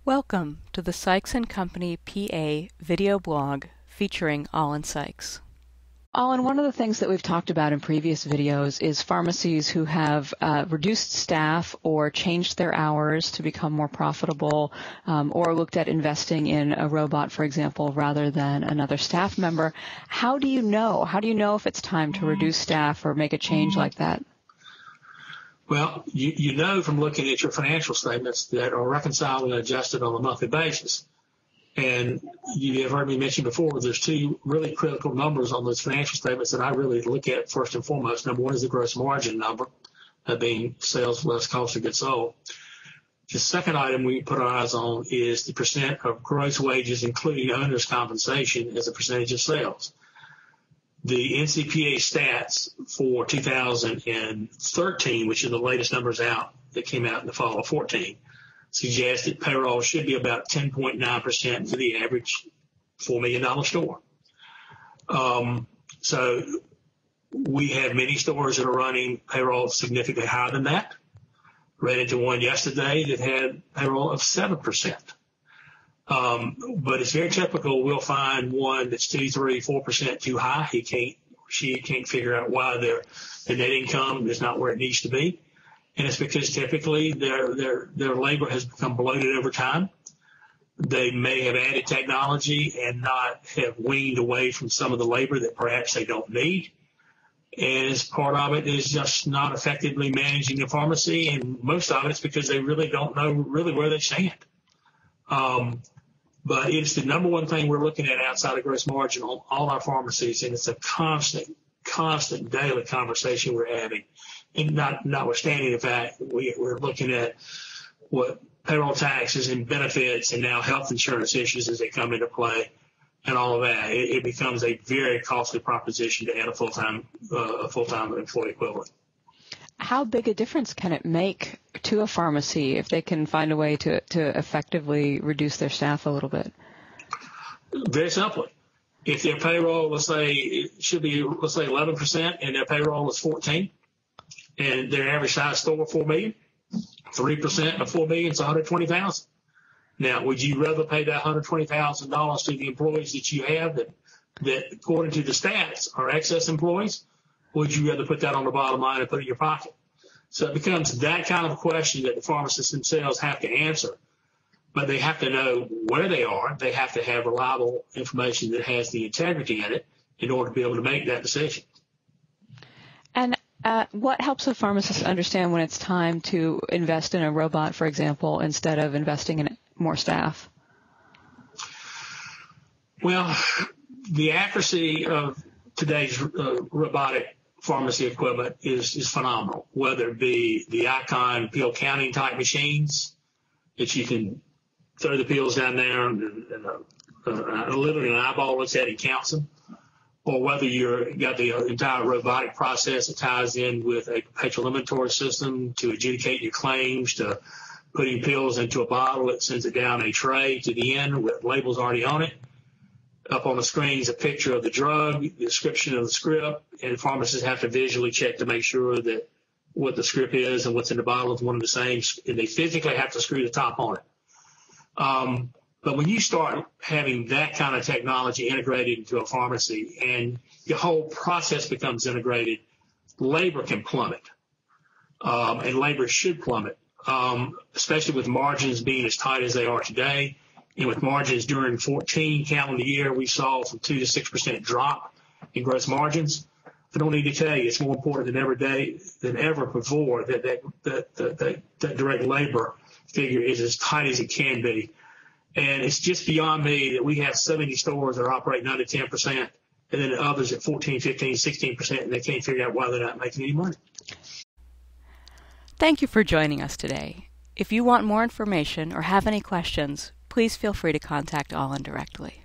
Welcome to the Sykes & Company PA video blog featuring Ollin Sykes. Ollin, one of the things that we've talked about in previous videos is pharmacies who have reduced staff or changed their hours to become more profitable, or looked at investing in a robot, for example, rather than another staff member. How do you know? How do you know if it's time to reduce staff or make a change like that? Well, you know from looking at your financial statements that are reconciled and adjusted on a monthly basis. And you have heard me mention before, there's two really critical numbers on those financial statements that I really look at first and foremost. Number one is the gross margin number, that being sales less cost of goods sold. The second item we put our eyes on is the percent of gross wages, including owner's compensation, as a percentage of sales. The NCPA stats for 2013, which are the latest numbers out that came out in the fall of 14, suggest that payroll should be about 10.9% for the average $4 million store. So we have many stores that are running payroll significantly higher than that. Ran into one yesterday that had payroll of 7%. But it's very typical. We'll find one that's 2, 3, 4% too high. She can't figure out why the net income is not where it needs to be. And it's because typically their labor has become bloated over time. They may have added technology and not have weaned away from some of the labor that perhaps they don't need. And as part of it is just not effectively managing the pharmacy. And most of it's because they really don't know really where they stand. But it's the number one thing we're looking at outside of gross margin on all our pharmacies, and it's a constant daily conversation we're having. And notwithstanding the fact that we're looking at what payroll taxes and benefits and now health insurance issues as they come into play and all of that, it becomes a very costly proposition to add a full-time employee equivalent. How big a difference can it make to a pharmacy if they can find a way to effectively reduce their staff a little bit? Very simply. If their payroll, let's say, it should be, let's say 11%, and their payroll is 14, and their average size store $4 million, 3% of $4 million is $120,000. Now, would you rather pay that $120,000 to the employees that you have that according to the stats are excess employees? Would you rather put that on the bottom line and put it in your pocket? So it becomes that kind of question that the pharmacists themselves have to answer. But they have to know where they are. They have to have reliable information that has the integrity in it in order to be able to make that decision. And what helps a pharmacist understand when it's time to invest in a robot, for example, instead of investing in more staff? Well, the accuracy of today's robotic pharmacy equipment is phenomenal, whether it be the Icon pill counting type machines that you can throw the pills down there and literally an eyeball looks at it and counts them, or whether you've got the entire robotic process that ties in with a perpetual inventory system to adjudicate your claims, to putting pills into a bottle that sends it down a tray to the end with labels already on it. Up on the screen is a picture of the drug, the description of the script, and pharmacists have to visually check to make sure that what the script is and what's in the bottle is one and the same, and they physically have to screw the top on it. But when you start having that kind of technology integrated into a pharmacy and your whole process becomes integrated, labor can plummet, and labor should plummet, especially with margins being as tight as they are today. And with margins during 14 calendar year, we saw some 2 to 6% drop in gross margins. I don't need to tell you, it's more important than ever before that direct labor figure is as tight as it can be. And it's just beyond me that we have so many stores that are operating under 10%, and then others at 14, 15, 16%, and they can't figure out why they're not making any money. Thank you for joining us today. If you want more information or have any questions, please feel free to contact Ollin directly.